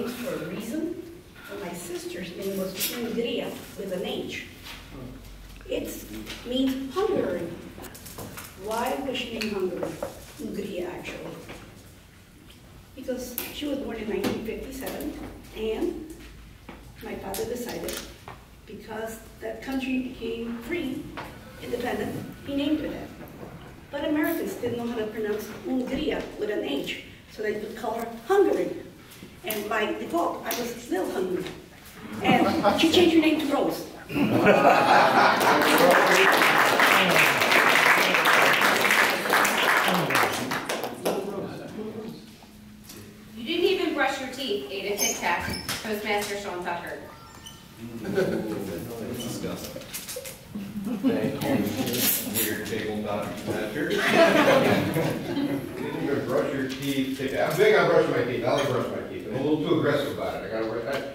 names for a reason. So my sister's name was Hungria with an H. It means Hungary. Why was she named Hungary? Hungria, actually. Because she was born in 1957, and my father decided, because that country became free, independent, he named her that. But Americans didn't know how to pronounce Hungria with an H, so they would call her Hungary. And by default, I was still hungry. And she changed her name to Rose. You didn't even brush your teeth, ate a Tic Tac. Toastmaster Sean taught her. That's disgusting. Weird tabletop master. You didn't even brush your teeth. I'm big on brushing my teeth. I like brushing my teeth. I'm a little too aggressive about it.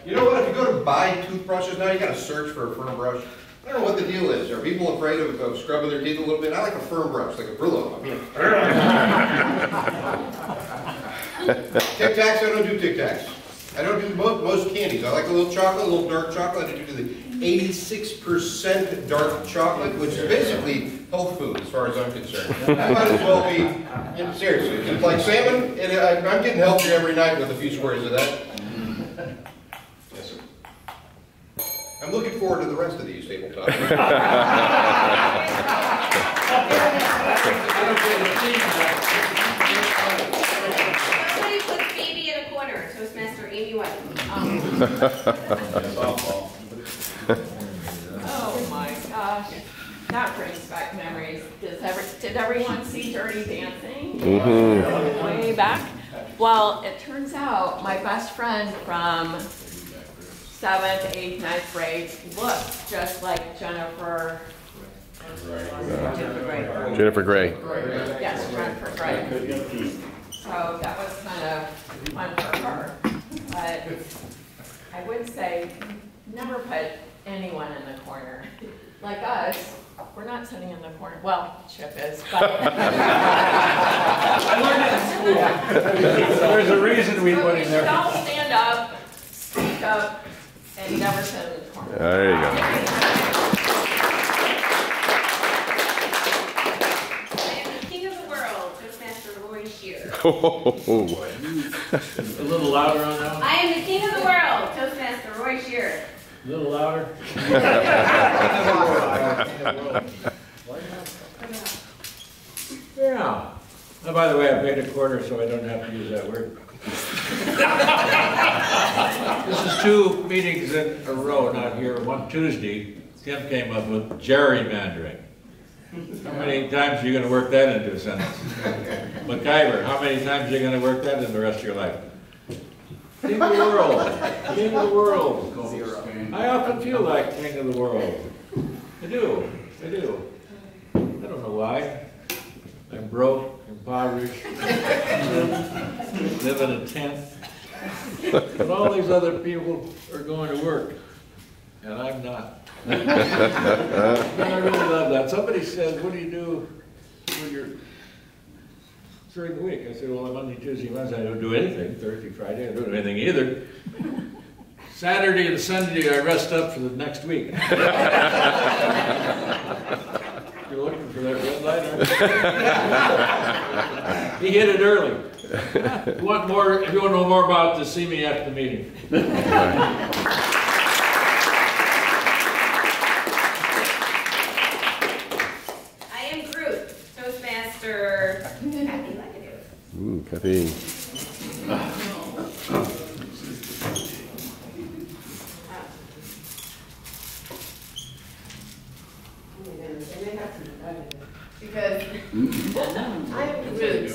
You know what? If you go to buy toothbrushes now, you got to search for a firm brush. I don't know what the deal is. Are people afraid of scrubbing their teeth a little bit? I like a firm brush, like a Brillo. Tic Tacs, I don't do Tic Tacs. I don't do most candies. I like a little chocolate, a little dark chocolate. I do the 86% dark chocolate, which is basically health food as far as I'm concerned. It might as well be, seriously, it's like salmon, and I'm getting healthier every night with a few squares of that. Yes, sir. I'm looking forward to the rest of these tabletops. Somebody puts baby in a corner. Toastmaster Amy White. Oh my gosh, that brings back memories. Did everyone see Dirty Dancing? Way back? Well, it turns out my best friend from 7th, 8th, 9th grade looked just like Jennifer. Jennifer Gray. Yes, Jennifer Gray. So that was kind of fun for her. But I would say never put anyone in the corner. Like us, we're not sitting in the corner. Well, Chip is, but I learned it in school. There's a reason we put him there. Don't stand up, speak up, and never sit in the corner. There you go. I am the king of the world, Toastmaster Roy Shear. A little louder on that one. I am the king of the world, Toastmaster Roy Shear. A little louder. Yeah. Oh, by the way, I paid a quarter, so I don't have to use that word. This is 2 meetings in a row, not here. One Tuesday, Tim came up with gerrymandering. How many times are you going to work that into a sentence? MacGyver, how many times are you going to work that in the rest of your life? King of the world. King of the world. I often feel like king of the world. I do. I do. I don't know why. I'm broke, impoverished, live in a tent. But all these other people are going to work, and I'm not. And I really love that. Somebody said, what do you do when you're during the week? I said, well, Monday, Tuesday, Wednesday, I don't do anything. Thursday, Friday, I don't do anything either. Saturday and Sunday, I rest up for the next week. You're looking for that red light? He hit it early. If you want to know more about this, see me after the meeting. I am Groot, Toastmaster Kathy Lekadu. Ooh, Kathy. Because I am Groot.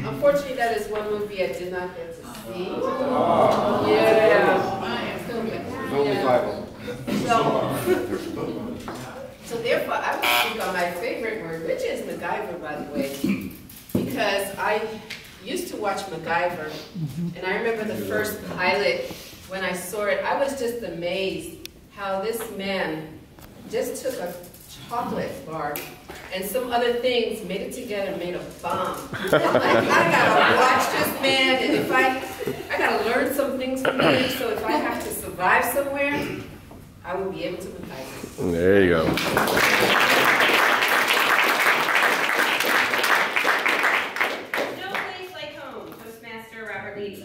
Unfortunately, that is one movie I did not get to see. Oh. Yeah. There's only 5 of them. So therefore, I would speak on my favorite word, which is MacGyver, by the way, because I used to watch MacGyver, and I remember the first pilot, when I saw it, I was just amazed how this man just took a chocolate bar and some other things, made it together, made a bomb. I'm like, I gotta watch this man, and if I I gotta learn some things from you, so if I have to survive somewhere, I will be able to MacGyver. There you go. No place like home, Toastmaster Robert Lee.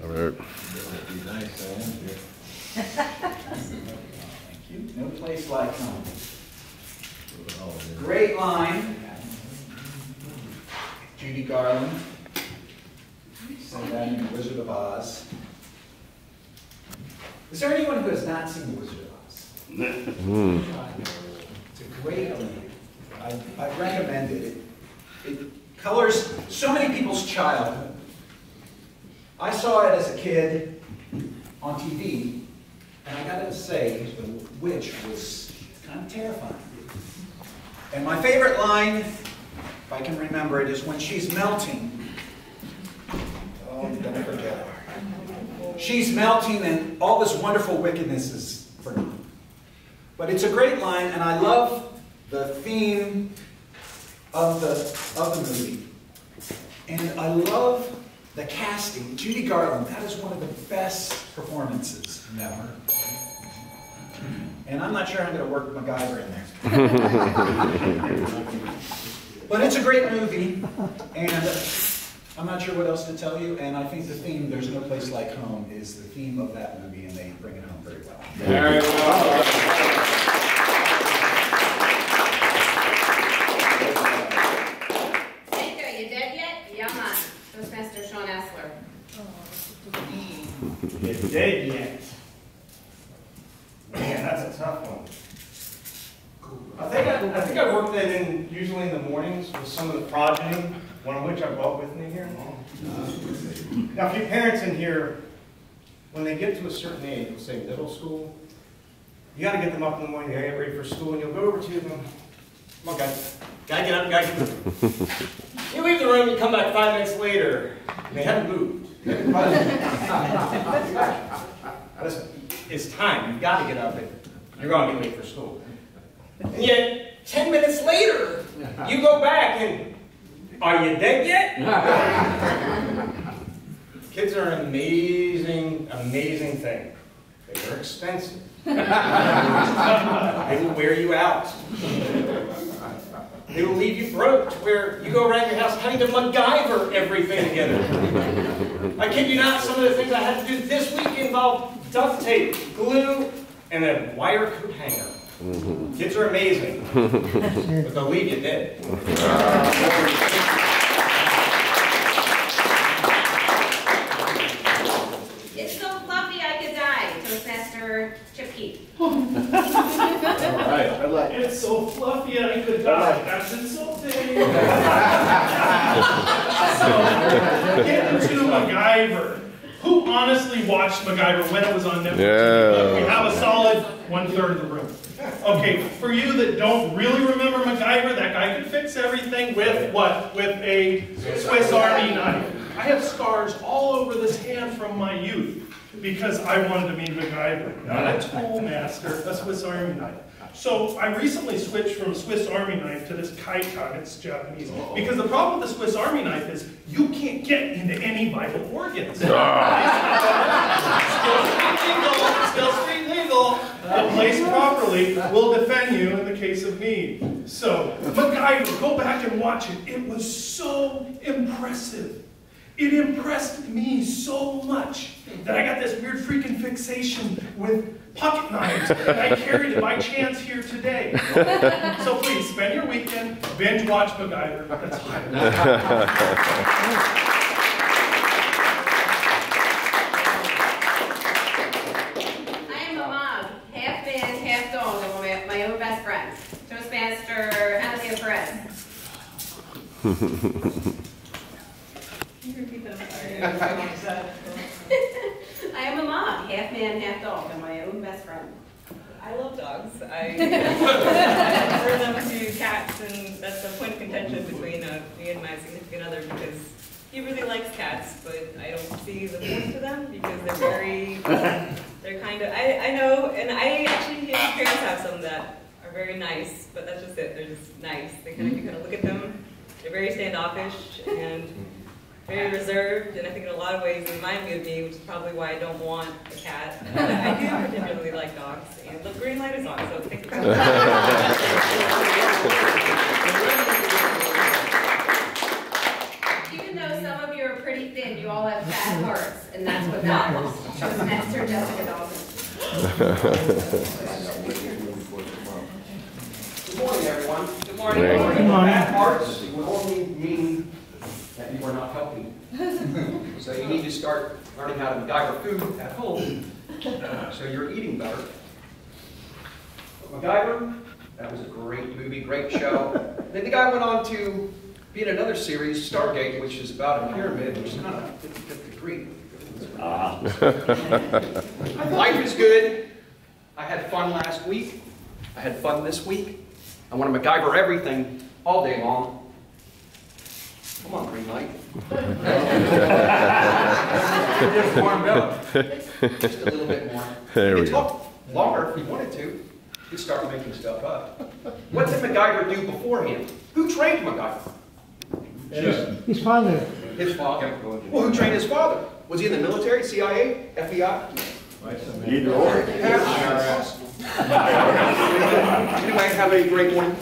Robert. No place like home. Great line. Judy Garland said that in The Wizard of Oz. Is there anyone who has not seen The Wizard of Oz? It's a great movie. I recommend it. It colors so many people's childhood. I saw it as a kid on TV, and I gotta say, the witch was kind of terrifying. And my favorite line, if I can remember it, is when she's melting. Oh, I'm gonna forget it. She's melting and all this wonderful wickedness is forgotten. But it's a great line, and I love the theme of the movie. And I love the casting. Judy Garland, that is one of the best performances ever. And I'm not sure I'm going to work MacGyver in there. But it's a great movie, and I'm not sure what else to tell you. And I think the theme, There's No Place Like Home, is the theme of that movie, and they bring it home very well. Very well. Nico, you dead yet? Yeah, man. Toastmaster Sean Asler. You dead yet? Man, that's a tough one. I think I work that in usually in the mornings with some of the progeny, one of which I brought with me here. Now, a few parents in here, when they get to a certain age, let's say middle school, you got to get them up in the morning, they get ready for school, and you'll go over to them. Come on, guys. Gotta get up, gotta get up. You leave the room, you come back 5 minutes later, and they haven't moved. Listen, it's time. You've got to get up, and you're going to be late for school. And yet, 10 minutes later, you go back and, are you dead yet? Kids are an amazing, amazing thing. They are expensive. They will wear you out. They will leave you broke to where you go around your house having to MacGyver everything together. I kid you not, some of the things I had to do this week involved duct tape, glue, and a wire coat hanger. Kids are amazing, but they'll leave you dead. It's so fluffy I could die, Toastmaster Chip Keith. It's so fluffy I could die. That's insulting. So, get into MacGyver. Who honestly watched MacGyver when it was on Netflix? Yeah. We have a solid 1/3 of the room. Okay, for you that don't really remember MacGyver, that guy could fix everything with what? With a Swiss Army knife. I have scars all over this hand from my youth because I wanted to be MacGyver, not a tool master, a Swiss Army knife. So I recently switched from a Swiss Army knife to this Kaitan, it's Japanese. Because the problem with the Swiss Army knife is you can't get into any vital organs. Still street legal, but placed properly will defend you in the case of need. So, MacGyver, go back and watch it. It was so impressive. It impressed me so much that I got this weird freaking fixation with pocket knives, and I carried it by chance here today. So please, spend your weekend, binge watch MacGyver. That's highly. I am a mom, half man, half dog, and my own best friend, Toastmaster Anthea Perez. Can you repeat that? I'm sorry. I am a mom, half man, half dog, and my own best friend. I love dogs. I prefer them to cats, and that's a point of contention between me and my significant other because he really likes cats, but I don't see the point to them because they're very, they're kind of, I know, and I actually, his parents have some that are very nice, but that's just it. They're just nice. They kind of, you kind of look at them, they're very standoffish, and very reserved, and I think in a lot of ways remind me of me, which is probably why I don't want a cat. I do particularly like dogs, and look, green light is on, so thank you. Even though some of you are pretty thin, you all have fat hearts, and that's what matters. Toastmaster Jessica Dawson. Good morning, everyone. Good morning. Good morning. Bad hearts would only mean that you are not healthy. So you need to start learning how to MacGyver food at home, so you're eating better. But MacGyver, that was a great movie, great show. Then the guy went on to be in another series, Stargate, which is about a pyramid, which is kind of 50-50 degree. Life is good. I had fun last week. I had fun this week. I want to MacGyver everything all day long. Come on, green light. Just warmed up. Just a little bit more. There You we could go. talk longer if you wanted to. You could start making stuff up. What did MacGyver do beforehand? Who trained MacGyver? His father. His father. Well, who trained his father? Was he in the military, CIA, FBI? Either or. IRS. Anybody have a great one?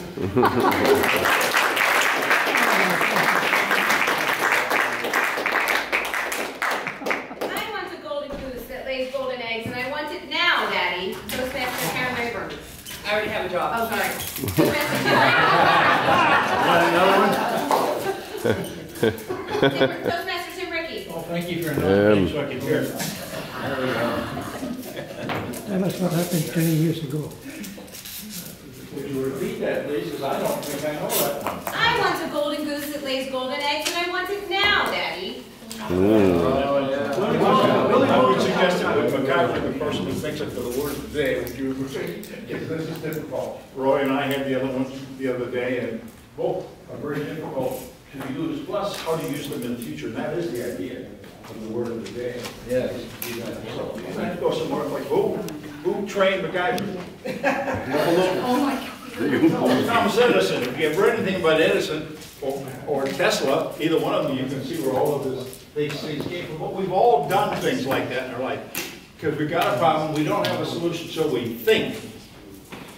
I want a golden goose that lays golden eggs, and I want it now, Daddy. Toastmaster Karen Rayburn. I already have a job. Oh, sorry. Toastmaster Tim Rickey. Oh, thank you for announcing so I can hear. Tell us what happened 20 years ago. Would you repeat that, please, because I don't think I know that one. I want a golden goose that lays golden eggs, and I want it now, Daddy. Billy would suggest that with MacGyver, the person who thinks of the word of the day, would you say, yes, this is difficult. Roy and I had the other ones the other day, and both are very difficult to use. Plus, how to use them in the future, and that is the idea of the word of the day. Yes. So, I go somewhere like, who trained MacGyver? Oh my God. Thomas Edison. If you ever read anything about Edison or Tesla, either one of them, you can see where all of these things came from. But we've all done things like that in our life. Because we've got a problem, we don't have a solution, so we think,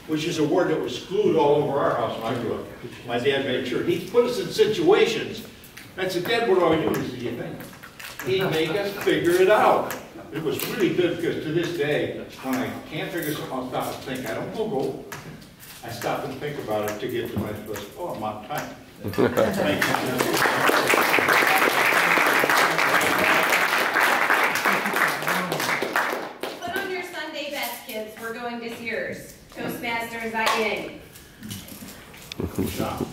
which is a word that was glued all over our house when I grew up. My dad made sure. He put us in situations. That's a dead word, all we do is do you think. He'd make us figure it out. It was really good because to this day, when I can't figure something out, I'll stop and think. I don't Google. I stop and think about it to get to my first, oh, I'm out of time. Thank you. Put on your Sunday best, kids. We're going to Sears. Toastmasters, I in. Shots.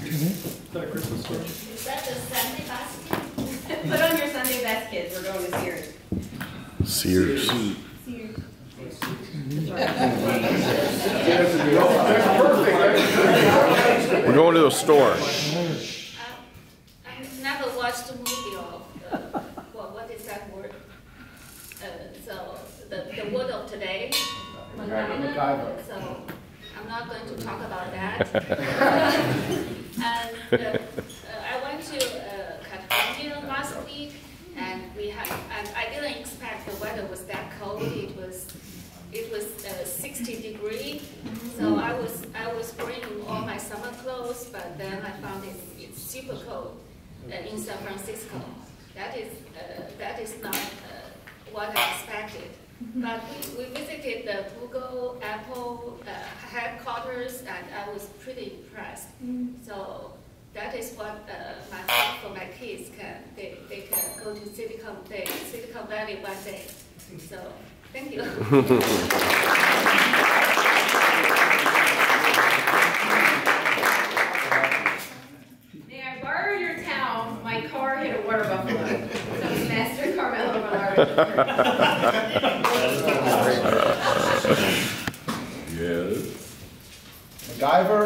Is that the Sunday best? Put on your Sunday best, kids. We're going to Sears. Sears. We're going to the store. I've never watched a movie of, what is that word? So, the word of today, MacGyver. So, I'm not going to talk about that. And I went to California last week, and I didn't expect the weather was that cold. It was 60 degrees, so I was bringing all my summer clothes, but then I found it's super cold in San Francisco. That is not what I expected. But we visited the Google, Apple headquarters, and I was pretty impressed. So that is what my hope for my kids they can go to Silicon Valley one day. So thank you. May I borrow your towel? My car hit a water buffalo. Toastmaster Carmelo Bernard. Yes. MacGyver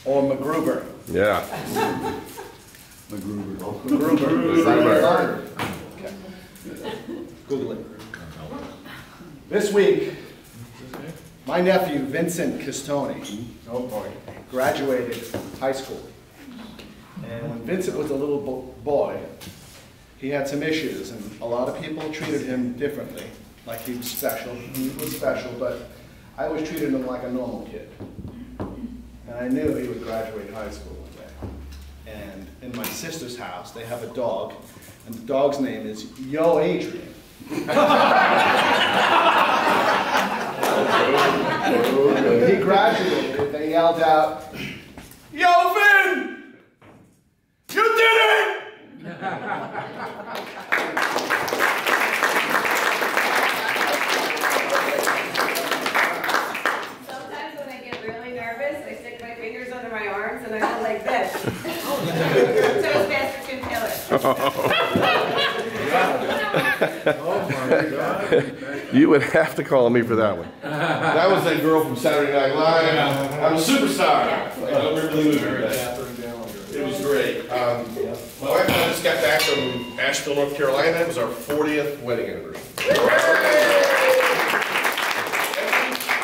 or MacGruber? Yeah. MacGruber. Okay. Google it. This week, my nephew, Vincent Castoni, graduated high school. And when Vincent was a little boy, he had some issues, and a lot of people treated him differently, like he was special. He was special, but I always treated him like a normal kid. And I knew he would graduate high school one day. And in my sister's house, they have a dog, and the dog's name is Yo Adrian. When he graduated, they yelled out, "Yo, Vin! You did it!" Sometimes when I get really nervous, I stick my fingers under my arms and I go like this. Toastmaster Tim Taylor. Oh my God. You would have to call me for that one. That was that girl from Saturday Night Live. I'm a superstar. I don't really remember that. It was great. My wife and I just got back from Asheville, North Carolina. It was our 40th wedding anniversary.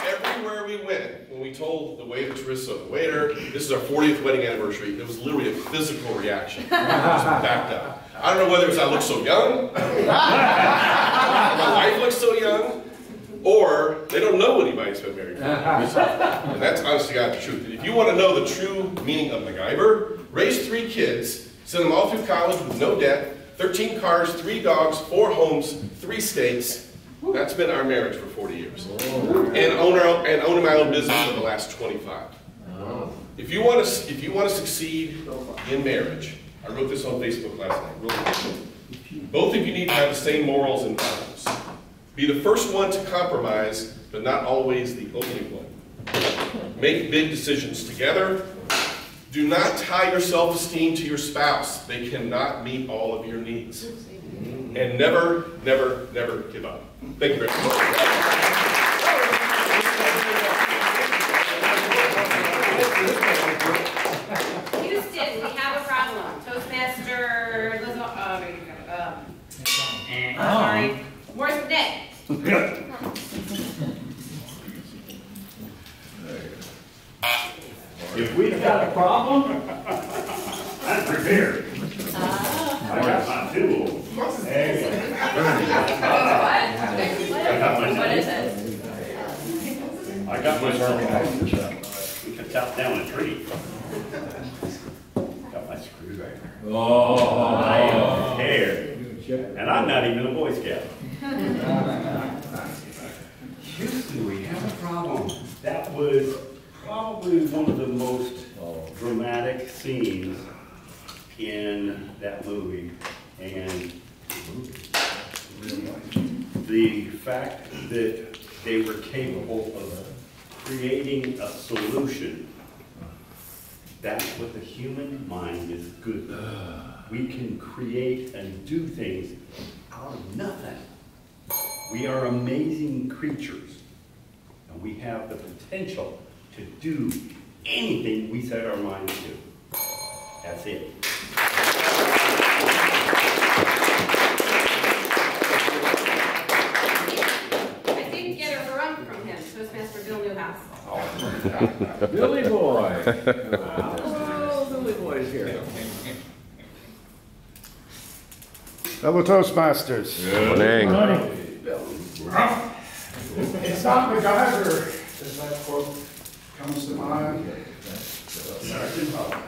Everywhere we went, when we told the waitress or the waiter, this is our 40th wedding anniversary, it was literally a physical reaction. Just backed up. I don't know whether it's I look so young, my wife looks so young, or they don't know anybody's been married for. And that's honestly God the truth. If you want to know the true meaning of MacGyver, raise 3 kids, send them all through college with no debt, 13 cars, 3 dogs, 4 homes, 3 states. That's been our marriage for 40 years. And owning my own business for the last 25. If you want to succeed in marriage, I wrote this on Facebook last night. Both of you need to have the same morals and values. Be the first one to compromise, but not always the only one. Make big decisions together. Do not tie your self-esteem to your spouse. They cannot meet all of your needs. And never, never, never give up. Thank you very much. Houston, we have a problem. Toastmaster, sorry, Morris Nick. If we've got a problem, I'm prepared. I got my tool. Hey. What is it? I got my saw. We could chop down a tree. Got my screwdriver. Oh. I am prepared. And I'm not even a Boy Scout. Houston, we have a problem. That was probably one of the most dramatic scenes in that movie. And the fact that they were capable of creating a solution, that's what the human mind is good at. We can create and do things out of nothing. We are amazing creatures, and we have the potential to do anything we set our minds to. That's it. I didn't get a run from him, Toastmaster Bill Newhouse. Oh. Billy Boy. Oh, Billy Boy's here. Fellow Toastmasters. Good morning. It's not MacGyver, as that quote comes to mind. Sergeant Hulka.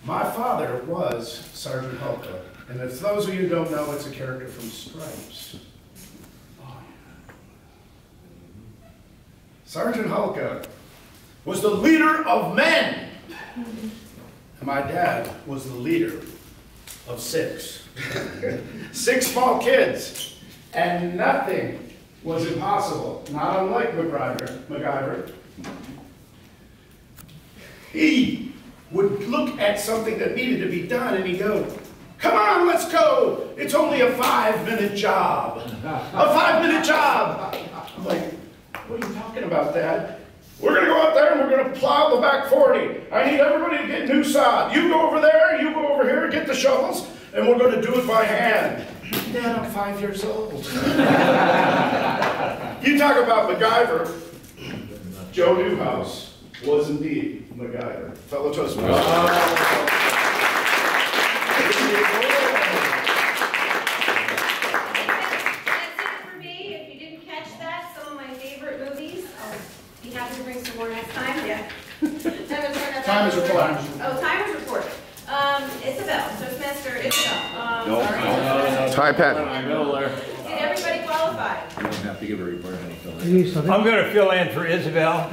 My father was Sergeant Hulka, and if those of you don't know, it's a character from Stripes. Sergeant Hulka was the leader of men. And my dad was the leader of 6. 6 small kids. And nothing was impossible, not unlike MacGyver. He would look at something that needed to be done and he'd go, "Come on, let's go. It's only a 5-minute job. A 5-minute job." I'm like, "What are you talking about, Dad?" "We're going to go out there and we're going to plow the back 40. I need everybody to get new sod. You go over there, you go over here, get the shovels, and we're going to do it by hand." "Dad, I'm 5 years old." You talk about MacGyver. Joe Newhouse was indeed MacGyver, fellow Toastmaster. For me, if you didn't catch that, some of my favorite movies. I'll be happy to bring some more next time. Yeah. Time is report. Oh, time is report. Isabel, Toastmaster Isabel. No. Sorry. Hi, Pat. Did everybody qualify? You don't have to give a report on anything. I'm going to fill in for Isabel.